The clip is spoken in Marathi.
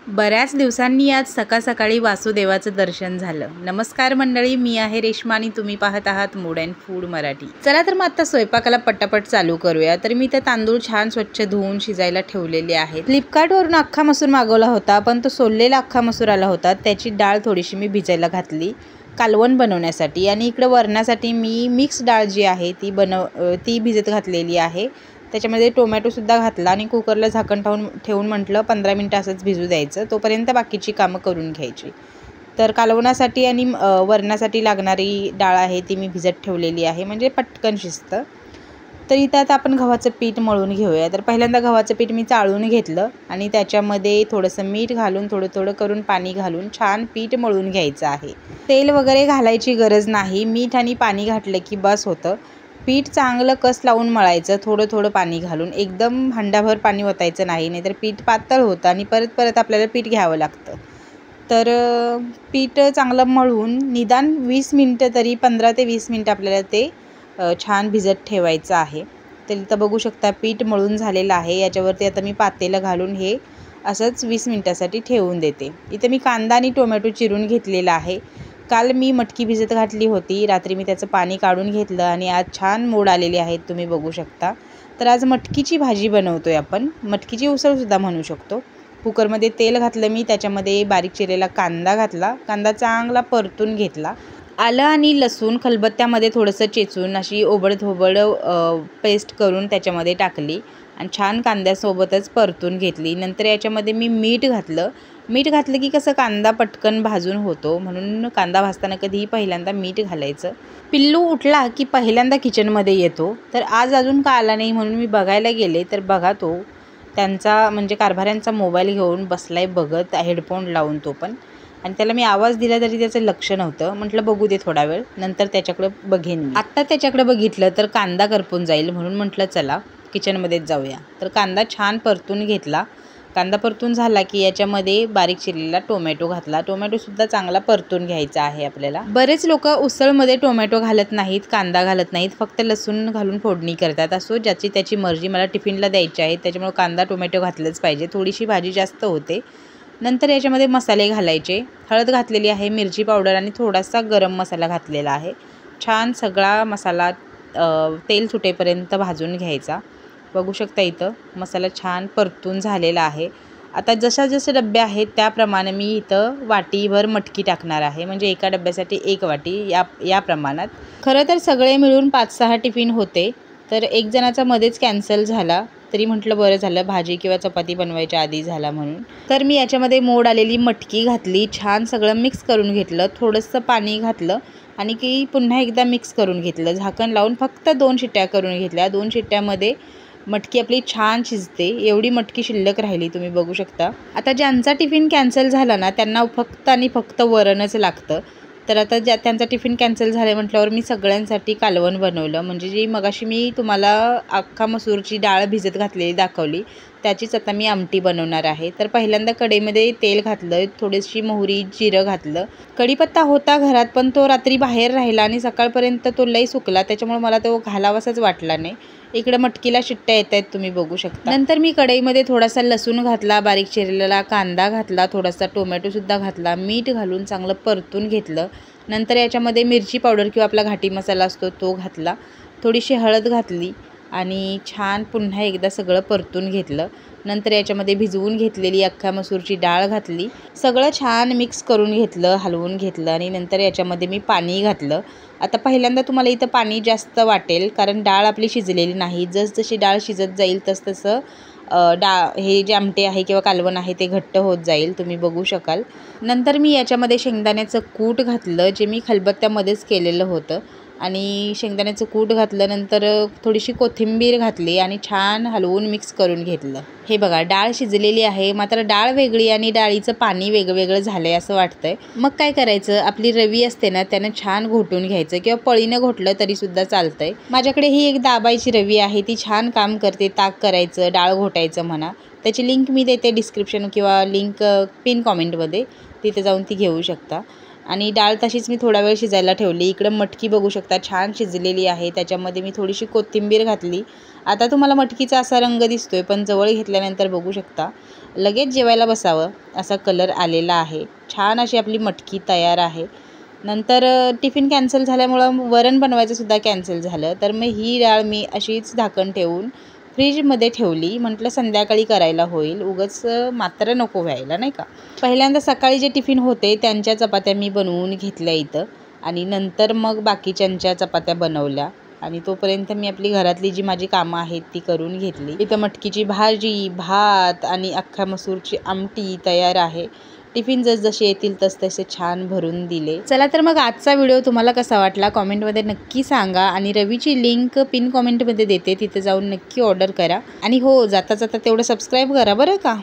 बऱ्याच दिवसांनी आज सकाळ सकाळी वासुदेवाचं दर्शन झालं। नमस्कार मंडळी, मी आहे रेश्मा आणि तुम्ही पाहत आहात मूड अँड फूड मराठी। चला तर मग आता स्वयंपाकाला पटापट चालू करूया। तर मी तर तांदूळ छान स्वच्छ धुवून शिजायला ठेवलेले आहेत। फ्लिपकार्टवरून अख्खा मसूर मागवला होता, पण तो सोललेला अख्खा मसूर आला होता। त्याची डाळ थोडीशी मी भिजायला घातली कालवण बनवण्यासाठी, आणि इकडे वरणासाठी मी मिक्स डाळ जी आहे ती भिजत घातलेली आहे। त्याच्यामध्ये टोमॅटोसुद्धा घातला आणि कुकरला झाकण ठेवून म्हटलं 15 मिनिटं असंच भिजू द्यायचं, तोपर्यंत बाकीची कामं करून घ्यायची। तर कालवणासाठी आणि वरणासाठी लागणारी डाळ आहे ती मी भिजत ठेवलेली आहे, म्हणजे पटकन शिजतं। तर इथं आता आपण गव्हाचं पीठ मळून घेऊया। तर पहिल्यांदा गव्हाचं पीठ मी चाळून घेतलं आणि त्याच्यामध्ये थोडंसं मीठ घालून थोडं थोडं करून पाणी घालून छान पीठ मळून घ्यायचं आहे। तेल वगैरे घालायची गरज नाही, मीठ आणि पाणी घातलं की बस होतं। पीठ चांगलं कस लावून मळायचं, थोडं थोडं पाणी घालून, एकदम हंडाभर पाणी ओतायचं नाही, नाहीतर पीठ पातळ होतं आणि परत परत आपल्याला पीठ घ्यावं लागतं। तर पीठ चांगलं मळून निदान 20 मिनिटं तरी 15 ते 20 मिनिटं आपल्याला ते छान भिजत ठेवायचं आहे। तर इथं बघू शकता पीठ मळून झालेलं आहे। याच्यावरती आता मी पातेलं घालून हे असंच 20 मिनिटासाठी ठेवून देते। इथं मी कांदा आणि टोमॅटो चिरून घेतलेला आहे। काल मी मटकी भिजत घातली होती, रात्री मी त्याचं पाणी काढून घेतलं आणि आज छान मोड आलेले आहेत, तुम्ही बघू शकता। तर आज मटकीची भाजी बनवतोय आपण, मटकीची उसळसुद्धा म्हणू शकतो। कुकरमध्ये तेल घातलं मी, त्याच्यामध्ये बारीक चिरलेला कांदा घातला, कांदा चांगला परतून घेतला। आलं आणि लसूण खलबत्त्यामध्ये थोडंसं चेचून अशी ओबडधोबड पेस्ट करून त्याच्यामध्ये टाकली आणि छान कांद्यासोबतच परतून घेतली। नंतर याच्यामध्ये मी मीठ घातलं की कसं कांदा पटकन भाजून होतो, म्हणून कांदा भाजताना कधीही पहिल्यांदा मीठ घालायचं। पिल्लू उठला की पहिल्यांदा किचनमध्ये येतो, तर आज अजून का आला नाही म्हणून मी बघायला गेले, तर बघा तो त्यांचा म्हणजे कारभाऱ्यांचा मोबाईल घेऊन बसलाय बघत, हेडफोन लावून तो पण, आणि त्याला मी आवाज दिला तरी त्याचं लक्ष नव्हतं। म्हटलं बघू दे थोडा वेळ, नंतर त्याच्याकडे बघेन मी। आत्ता त्याच्याकडे बघितलं तर कांदा करपून जाईल, म्हणून म्हटलं चला किचनमध्येच जाऊया। तर कांदा छान परतून घेतला। कांदा परतून झाला की याच्यामध्ये बारीक चिरलेला टोमॅटो घातला। टोमॅटोसुद्धा चांगला परतून घ्यायचा आहे आपल्याला। बरेच लोक उसळमध्ये टोमॅटो घालत नाहीत, कांदा घालत नाहीत, फक्त लसूण घालून फोडणी करतात। असो, ज्याची त्याची मर्जी। मला टिफिनला द्यायची आहे, त्याच्यामुळे कांदा टोमॅटो घातलंच पाहिजे, थोडीशी भाजी जास्त होते। नंतर याच्यामध्ये मसाले घालायचे, हळद घातलेली आहे, मिरची पावडर आणि थोडासा गरम मसाला घातलेला आहे। छान सगळा मसाला तेल सुटेपर्यंत भाजून घ्यायचा। बघू शकता इथं मसाला छान परतून झालेला आहे। आता जसे डबे आहेत त्याप्रमाणे मी इथं वाटीभर मटकी टाकणार आहे, म्हणजे एका डब्यासाठी 1 वाटी या प्रमाणात। खरं तर सगळे मिळून 5-6 टिफिन होते, तर एक जणाचा मध्येच कॅन्सल झाला, तरी म्हटलं बरं झालं, भाजी किंवा चपाती बनवायच्या आधी झाला म्हणून। तर मी याच्यामध्ये मोड आलेली मटकी घातली, छान सगळं मिक्स करून घेतलं, थोडंसं पाणी घातलं आणि की पुन्हा एकदा मिक्स करून घेतलं। झाकण लावून फक्त 2 शिट्ट्या करून घेतल्या। 2 शिट्ट्यामध्ये मटकी आपली छान शिजते। एवढी मटकी शिल्लक राहिली, तुम्ही बघू शकता। आता ज्यांचा टिफिन कॅन्सल झाला ना, त्यांना फक्त आणि फक्त वरणच लागतं। तर आता त्यांचा टिफिन कॅन्सल झाला म्हटल्यावर मी सगळ्यांसाठी कालवण बनवलं, म्हणजे जी मगाशी मी तुम्हाला अख्खा मसूरची डाळ भिजत घातलेली दाखवली, त्याचीच आता मी आमटी बनवणार आहे। तर पहिल्यांदा कढईमध्ये तेल घातलं, थोडीशी मोहरी जिरं घातलं। कढीपत्ता होता घरात, पण तो रात्री बाहेर राहिला आणि सकाळपर्यंत तो लई सुकला, त्याच्यामुळे मला तो घालावासाच वाटला नाही। इकडे मटकीला शिट्ट्या येत आहेत, तुम्ही बघू शकता। नंतर मी कढईमध्ये थोडासा लसूण घातला, बारीक चिरलेला कांदा घातला, थोडासा टोमॅटोसुद्धा घातला, मीठ घालून चांगलं परतून घेतलं। नंतर याच्यामध्ये मिरची पावडर किंवा आपला घाटी मसाला असतो तो घातला, थोडीशी हळद घातली आणि छान पुन्हा एकदा सगळं परतून घेतलं। नंतर याच्यामध्ये भिजवून घेतलेली अख्ख्या मसूरची डाळ घातली, सगळं छान मिक्स करून घेतलं, हलवून घेतलं आणि नंतर याच्यामध्ये मी पाणी घातलं। आता पहिल्यांदा तुम्हाला इथं पाणी जास्त वाटेल, कारण डाळ आपली शिजलेली नाही। जसजशी डाळ शिजत जाईल तसतसं हे जे आमटे आहे किंवा कालवण आहे ते घट्ट होत जाईल, तुम्ही बघू शकाल। नंतर मी याच्यामध्ये शेंगदाण्याचं कूट घातलं, जे मी खलबत्त्यामध्येच केलेलं होतं, आणि शेंगदाण्याचं कूट घातलं। नंतर थोडीशी कोथिंबीर घातली आणि छान हलवून मिक्स करून घेतलं। हे बघा, डाळ शिजलेली आहे, मात्र डाळ वेगळी आणि डाळीचं पाणी वेगवेगळं झालं आहे असं वाटतंय। मग काय करायचं, आपली रवी असते ना, त्यानं छान घोटून घ्यायचं किंवा पळीनं घोटलं तरीसुद्धा चालतंय। माझ्याकडे ही एक दाबायची रवी आहे, ती छान काम करते। ताक करायचं, डाळ घोटायचं म्हणा, त्याची लिंक मी देते डिस्क्रिप्शन किंवा लिंक पिन कॉमेंटमध्ये, तिथे जाऊन ती घेऊ शकता। आणि डाळ तशीच मी थोडा वेळ शिजायला ठेवली. इकडं मटकी बघू शकता छान शिजलेली आहे. त्याच्यामध्ये मी थोडीशी कोथिंबीर घातली. आता तुम्हाला मटकीचा असा रंग दिसतोय, पण जवळ घेतल्यानंतर बघू शकता लगेच जेवायला बसावं असा कलर आलेला आहे. छान अशी आपली मटकी तयार आहे. नंतर टिफिन कॅन्सल झाल्यामुळं वरण बनवायचं सुद्धा कॅन्सल झालं. तर मग ही डाळ मी अशीच झाकण ठेवून फ्रीजमध्ये ठेवली. म्हटलं संध्याकाळी करायला होईल, उगाच मात्र नको व्हायला नाही का. पहिल्यांदा सकाळी जे टिफिन होते त्यांच्या चपात्या मी बनवून घेतल्या इथं आणि नंतर मग बाकीच्यांच्या चपात्या बनवल्या आणि तोपर्यंत मी आपली घरातली जी माझी कामं आहेत ती करून घेतली. इथं मटकीची भाजी, भात आणि अख्ख्या मसूरची आमटी तयार आहे. टिफिन जसजसे येतील तसतसे छान भरून दिले. चला तर मग आजचा व्हिडिओ तुम्हाला कसा वाटला कॉमेंटमध्ये नक्की सांगा आणि रवीची लिंक पिन कॉमेंटमध्ये देते, तिथे जाऊन नक्की ऑर्डर करा आणि हो जाता जाता तेवढं सबस्क्राईब करा बरं का.